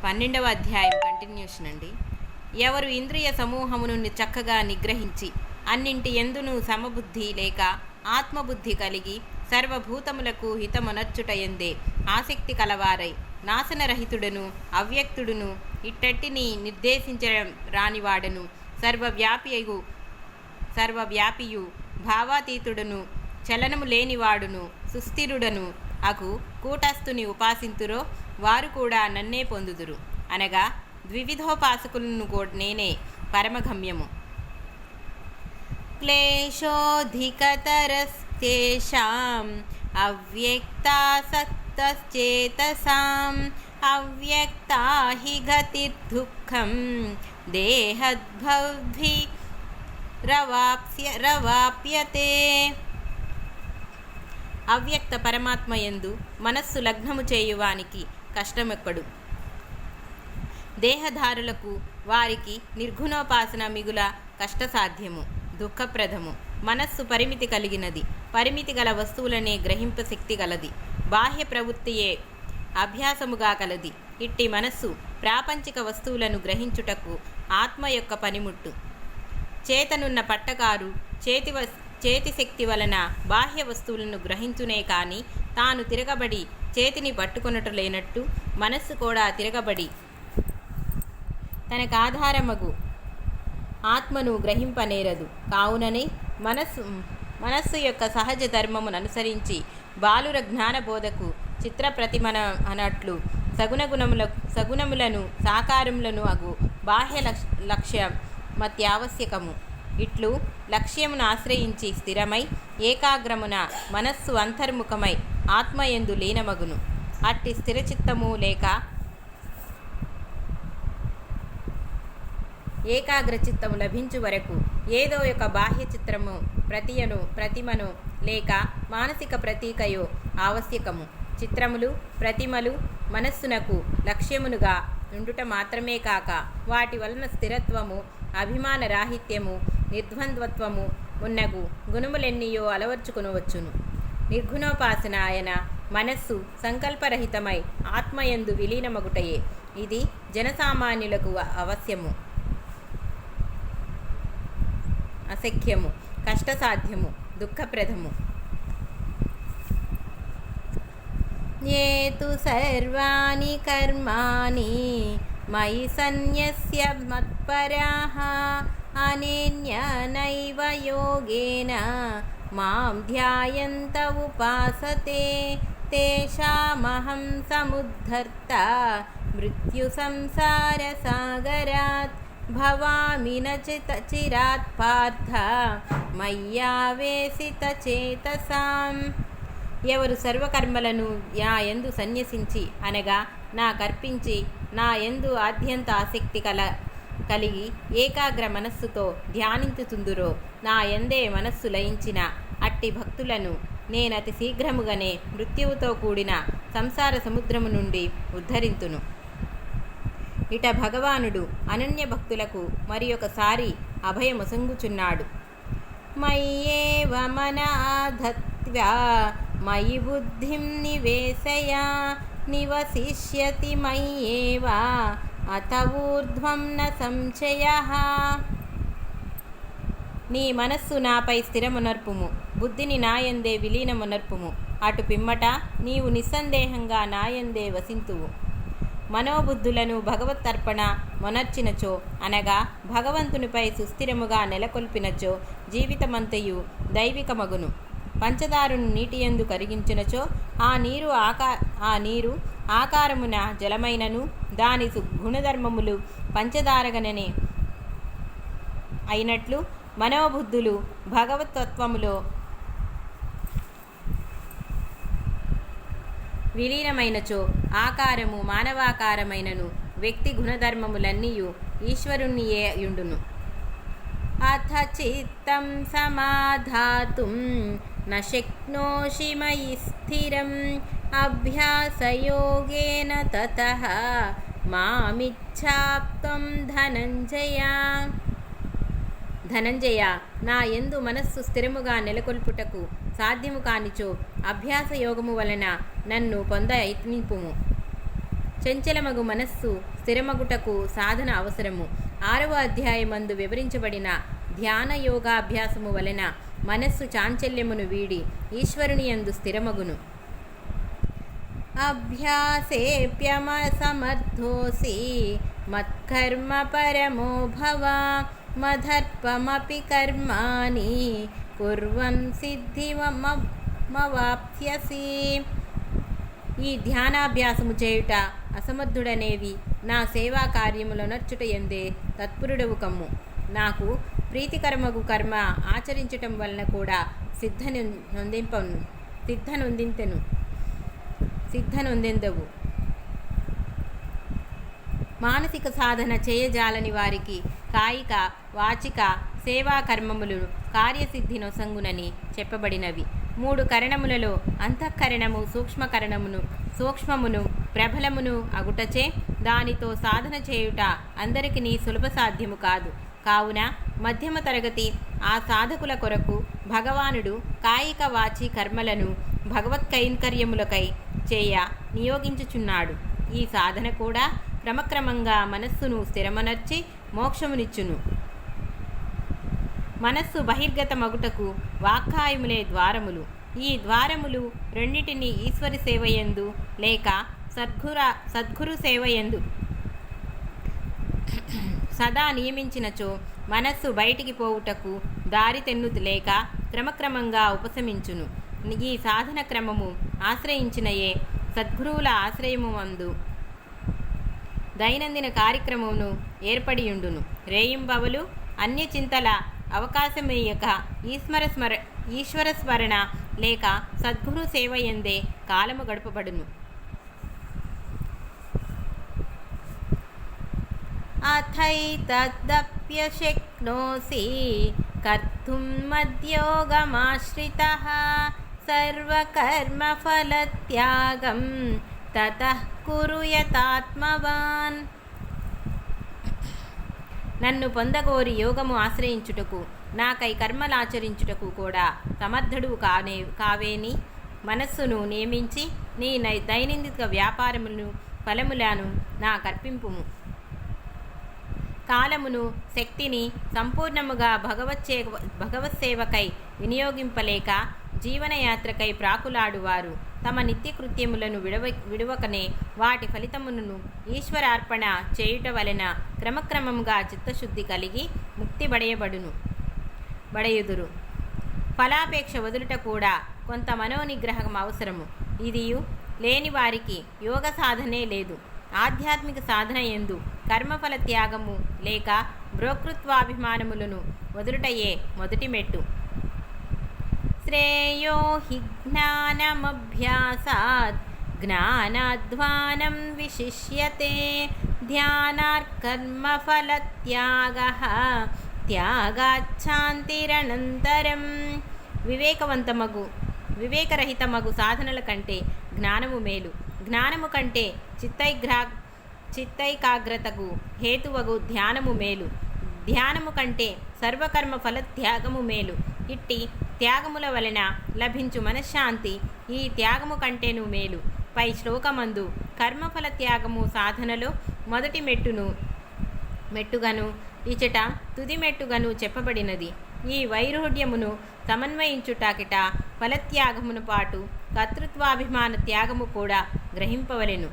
12వ అధ్యాయం కంటిన్యూషన్ అండి. ఎవరు ఇంద్రియ సమూహమును చక్కగా నిగ్రహించి అన్నింటి ఎందును సమబుద్ధి లేక ఆత్మబుద్ధి కలిగి సర్వభూతములకు హితమొనర్చుట ఎందే ఆసక్తి కలవారై నాశనరహితుడను అవ్యక్తుడును ఇట్టట్టిని నిర్దేశించడం రానివాడను సర్వవ్యాపియు భావాతీతుడును చలనము లేనివాడును సుస్థిరుడను అగు కూటస్థుని ఉపాసింతురో వారు కూడా నన్నే పొందుదురు అనగా ద్వివిధోపాసకులను నేనే పరమగమ్యము. క్లేశోధికతరస్తేషాం అవ్యక్తాసక్తశ్చేతసాం అవ్యక్తా హి గతిర్దుఃఖం దేహద్భవి రవాప్యతే. అవ్యక్త పరమాత్మ యందు మనస్సు లగ్నము చేయువానికి కష్టమెక్కడు. దేహధారులకు వారికి నిర్గుణోపాసన మిగుల కష్టసాధ్యము, దుఃఖప్రదము. మనస్సు పరిమితి కలిగినది, పరిమితి గల వస్తువులనే గ్రహింప శక్తి గలది, బాహ్య ప్రవృత్తియే అభ్యాసముగా కలది. ఇట్టి మనస్సు ప్రాపంచిక వస్తువులను గ్రహించుటకు ఆత్మ యొక్క పనిముట్టు. చేతనున్న పట్టకారు చేతి శక్తి వలన బాహ్య వస్తువులను గ్రహించునే కానీ తాను తిరగబడి చేతిని పట్టుకొనుట లేనట్టు మనస్సు కూడా తిరగబడి తనకాధారమగు ఆత్మను గ్రహింపనేరదు. కావుననే మనస్సు యొక్క సహజ ధర్మమును అనుసరించి బాలుర జ్ఞానబోధకు చిత్రప్రతిమన అన్నట్లు సగుణములను సాకారములను అగు బాహ్య లక్ష్యమత్యావశ్యకము. ఇట్లు లక్ష్యమును ఆశ్రయించి స్థిరమై ఏకాగ్రమున మనస్సు అంతర్ముఖమై ఆత్మయందు లీనమగును. అట్టి స్థిరచిత్తము లేక ఏకాగ్రచిత్తము లభించు వరకు ఏదో ఒక బాహ్య చిత్రము ప్రతిమను లేక మానసిక ప్రతీకయో ఆవశ్యకము. చిత్రములు ప్రతిమలు మనస్సునకు లక్ష్యమునుగా ఉండుట మాత్రమే కాక వాటి వలన స్థిరత్వము, అభిమాన రాహిత్యము, నిర్ద్వంద్వత్వము మున్నగు గుణములెన్నియో అలవర్చుకునవచ్చును. నిర్గుణోపాసన ఆయన మనస్సు సంకల్పరహితమై ఆత్మయందు విలీనమగుటయే. ఇది జనసామాన్యులకు అవశ్యము, అశక్యము, కష్టసాధ్యము, దుఃఖప్రదము. ఏ తు సర్వాణి కర్మాణి మయి సన్యస్య మత్పరాః అనేన్యనైవ యోగేన మాం ధ్యాయంత ఉపాసతే తేషామహం సముద్ధర్త మృత్యు సంసార సాగరాత్ భవామి న చిరాత్ పార్థ మయ్యావేశిత చేతసాం. ఎవరు సర్వకర్మలను నా యందు సన్యసించి అనగా నా కర్పించి నా యందు ఆద్యంత ఆసక్తి కలిగి ఏకాగ్ర మనస్సుతో ధ్యానించుతుందురో నా యందే మనస్సు లయించిన అట్టి భక్తులను నేనతి శీఘ్రముగానే మృత్యువుతో కూడిన సంసార సముద్రము నుండి ఉద్ధరింతును. ఇట భగవానుడు అనన్య భక్తులకు మరి ఒకసారి అభయమొసంగుచున్నాడు. మయ్యేవ మన ఆధత్వా మయి బుద్ధిం నివేశయ నివసిష్యతి మయ్యేవ అత ఊర్ధ్వం న సంశయః. నీ మనస్సు నాపై స్థిరమునర్పుము, బుద్ధిని నాయందే విలీనమునర్పుము. అటు పిమ్మట నీవు నిస్సందేహంగా నాయందే వసింతువు. మనోబుద్ధులను భగవత్తర్పణ మొనర్చినచో అనగా భగవంతునిపై సుస్థిరముగా నెలకొల్పినచో జీవితమంతయు దైవికమగును. పంచదారును నీటియందు కరిగించినచో ఆ నీరు ఆకారమున జలమైనను దాని గుణధర్మములు పంచదారగననే అయినట్లు మనోబుద్ధులు భగవతత్వములో విలీనమైనచో ఆకారము మానవాకారమైనను వ్యక్తి గుణధర్మములన్నీయు ఈశ్వరునియే యుండును. అథ చిత్తం సమాధాతుం న శక్నోషి మయి స్థిరం అభ్యాసయోగేన తతః మామిచ్ఛాప్తం ధనంజయ నా యందు మనస్సు స్థిరముగా నెలకొల్పుటకు సాధ్యము కానిచో అభ్యాస యోగము వలన నన్ను పొంద యత్నింపుము. చంచలమగు మనస్సు స్థిరమగుటకు సాధన అవసరము. 6వ అధ్యాయమందు వివరించబడిన ధ్యాన యోగాభ్యాసము వలన మనస్సు చాంచల్యమును వీడి ఈశ్వరుని యందు స్థిరమగును. అభ్యాసేప్యమసమర్థోసి మత్కర్మ పరమో భవ మదర్పమపి కర్మాణి కుర్వన్ సిద్ధిమవాప్స్యసి. ఈ ధ్యానాభ్యాసము చేయుట అసమర్థుడనేవి నా సేవా కార్యములనర్చుట ఎందే తత్పరుడవు కమ్ము. నాకు ప్రీతికరమగు కర్మ ఆచరించటం వలన కూడా సిద్ధనొందెందవు. మానసిక సాధన చేయజాలని వారికి కాయిక వాచిక సేవా కర్మములు కార్యసిద్ధి నొసంగునని చెప్పబడినవి. 3 కరణములలో అంతఃకరణము సూక్ష్మమును ప్రబలమును అగుటచే దానితో సాధన చేయుట అందరికీ సులభ సాధ్యము కాదు. కావున మధ్యమ తరగతి ఆ సాధకుల కొరకు భగవానుడు కాయిక వాచి కర్మలను భగవత్ కైంకర్యములకై చేయ నియోగించుచున్నాడు. ఈ సాధన కూడా క్రమక్రమంగా మనస్సును స్థిరమనర్చి మోక్షమునిచ్చును. మనస్సు బహిర్గత మగుటకు వాక్కాయములే ద్వారములు. ఈ ద్వారములు రెండిటిని ఈశ్వరి సేవయందు లేక సద్గురు సేవయందు సదా నియమించినచో మనస్సు బయటికి పోవుటకు దారి తెన్నుతు లేక క్రమక్రమంగా ఉపశమించును. ఈ సాధన క్రమము ఆశ్రయించినయే సద్గురువుల ఆశ్రయము మందు దైనందిన కార్యక్రమమును ఏర్పడియుండును. రేయింబవలు అన్యచింతల అవకాశమేయక ఈశ్వర స్మరణ లేక సద్గురు సేవ ఎందే కాలము గడపబడును. అథైతదప్యశక్నోసి కర్తుం మద్యోగమాశ్రితః సర్వకర్మఫలత్యాగం తతః కురు యతాత్మవాన్. నన్ను పొందగోరి యోగము ఆశ్రయించుటకు నాకై కర్మలాచరించుటకు కూడా సమర్థుడు కావేని మనస్సును నియమించి నీ దైనందిక వ్యాపారములను ఫలములను నా కర్పింపుము. కాలమును శక్తిని సంపూర్ణముగా భగవత్ సేవకై వినియోగింపలేక జీవనయాత్రకై ప్రాకులాడువారు తమ నిత్యకృత్యములను విడువకనే వాటి ఫలితమును ఈశ్వరార్పణ చేయుట వలన క్రమక్రమముగా చిత్తశుద్ధి కలిగి ముక్తి బడయుదురు. ఫలాపేక్ష వదులుట కూడా కొంత మనోనిగ్రహం అవసరము. ఇదియు లేని వారికి యోగ సాధనే లేదు. ఆధ్యాత్మిక సాధన యందు కర్మఫల త్యాగము లేక భ్రోకృత్వాభిమానములను వదులుటయే మొదటి మెట్టు. శ్రేయో హి జ్ఞానమభ్యాసాత్ జ్ఞానాధ్వానం విశిష్యతే ధ్యానార్కర్మఫలత్యాగః త్యాగాచ్ఛాంతిరనంతరం. వివేకరహితమగు సాధనల కంటే జ్ఞానము మేలు. జ్ఞానము కంటే చిత్తైకాగ్రతకు హేతువగు ధ్యానము మేలు. ధ్యానము కంటే సర్వకర్మ ఫల త్యాగము మేలు. ఇట్టి త్యాగముల వలన లభించు మనశ్శాంతి ఈ త్యాగము కంటేను మేలు. పై శ్లోకమందు కర్మఫల త్యాగము సాధనలో మొదటి మెట్టుగను ఇచట తుది మెట్టుగను చెప్పబడినది. ఈ వైరుధ్యమును సమన్వయించుటాకిట ఫలత్యాగమును పాటు కర్తృత్వాభిమాన త్యాగము కూడా గ్రహింపవలెను.